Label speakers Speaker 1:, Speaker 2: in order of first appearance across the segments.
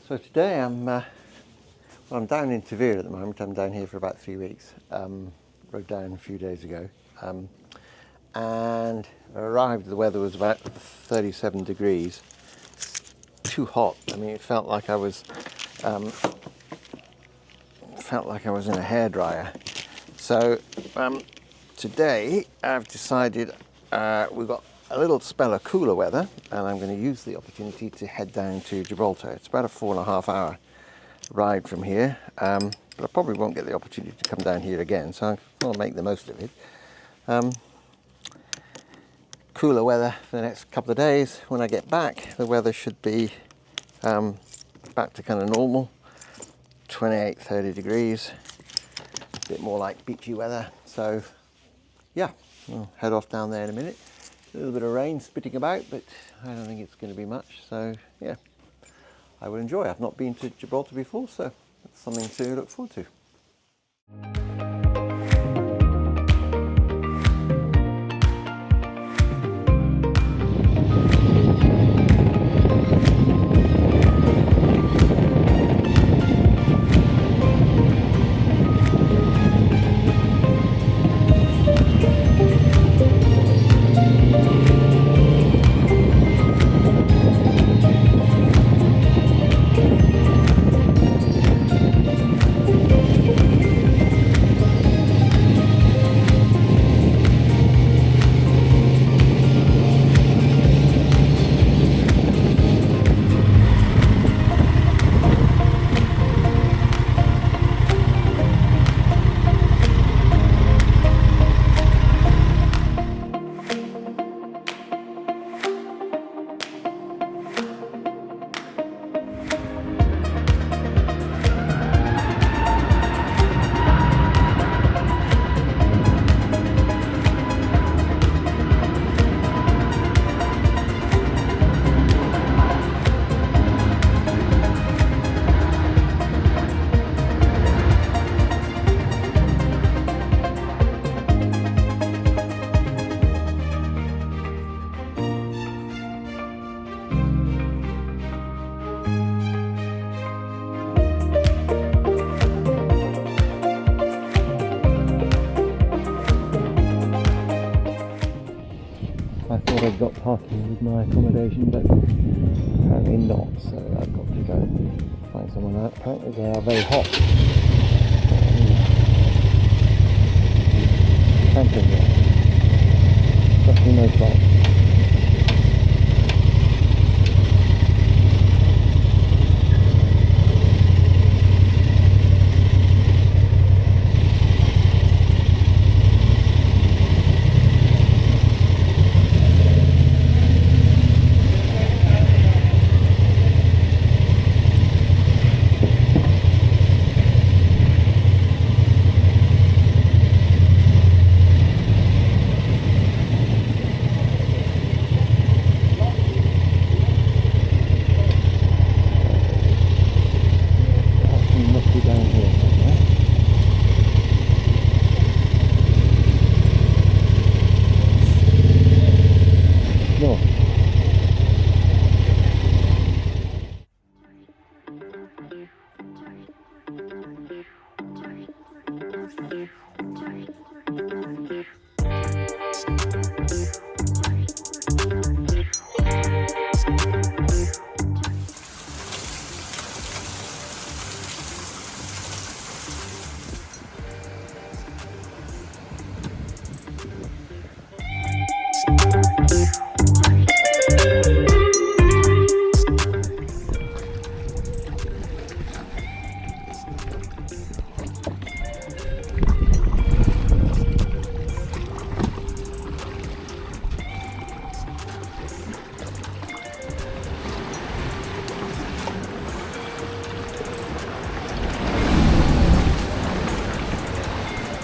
Speaker 1: So today I'm down in Tavira at the moment. I'm down here for about 3 weeks. Rode down a few days ago, and I arrived. The weather was about 37 degrees. Too hot. I mean, it felt like I was in a hairdryer. So today I've decided we've got a little spell of cooler weather, and I'm going to use the opportunity to head down to Gibraltar. It's about a 4.5 hour ride from here, but I probably won't get the opportunity to come down here again, so I'm going to make the most of it. Cooler weather for the next couple of days. When I get back, the weather should be back to kind of normal, 28-30 degrees, a bit more like beachy weather. So yeah, I'll head off down there in a minute. A little bit of rain spitting about, but I don't think it's going to be much. So yeah, I will enjoy. I've not been to Gibraltar before, so that's something to look forward to. I thought I'd got parking with my accommodation, but apparently not, so I've got to go find someone out. Apparently they are very hot. Camping there. Definitely no fun.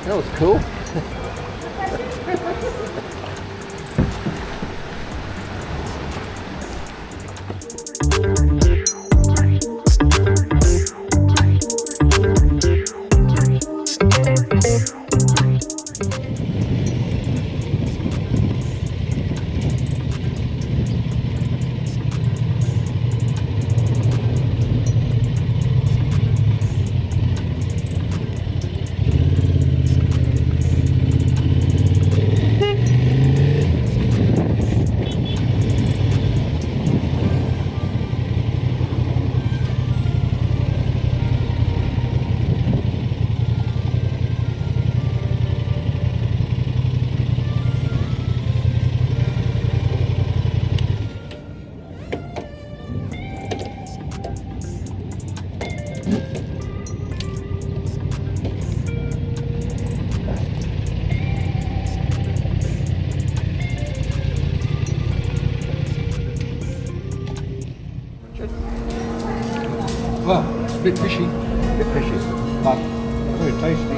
Speaker 1: That was cool.
Speaker 2: Well, it's a bit fishy, but very tasty.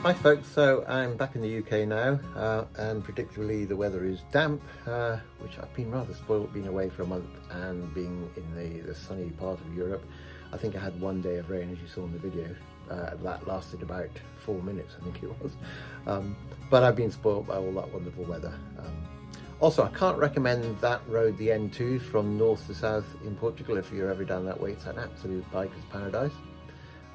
Speaker 1: Hi folks, so I'm back in the UK now, and predictably the weather is damp, which I've been rather spoiled being away for a month and being in the sunny part of Europe. I think I had one day of rain, as you saw in the video. That lasted about 4 minutes, I think it was. But I've been spoiled by all that wonderful weather. Also, I can't recommend that road, the N2, from north to south in Portugal if you're ever down that way. It's an absolute biker's paradise.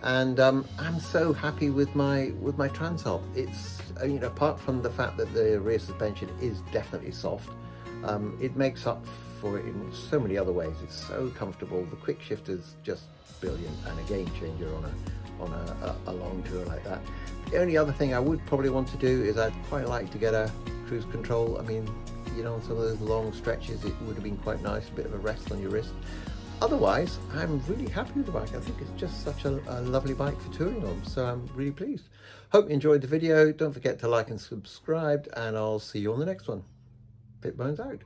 Speaker 1: And I'm so happy with my Transalp. It's, you know, apart from the fact that the rear suspension is definitely soft, it makes up for it in so many other ways. It's so comfortable. The quick shifter's just brilliant and a game changer on a long tour like that. The only other thing I would probably want to do is I'd quite like to get a cruise control. I mean, you know, on some of those long stretches, it would have been quite nice, a bit of a rest on your wrist. Otherwise, I'm really happy with the bike. I think it's just such a lovely bike for touring on, so I'm really pleased. Hope you enjoyed the video. Don't forget to like and subscribe, and I'll see you on the next one. Pitbones out.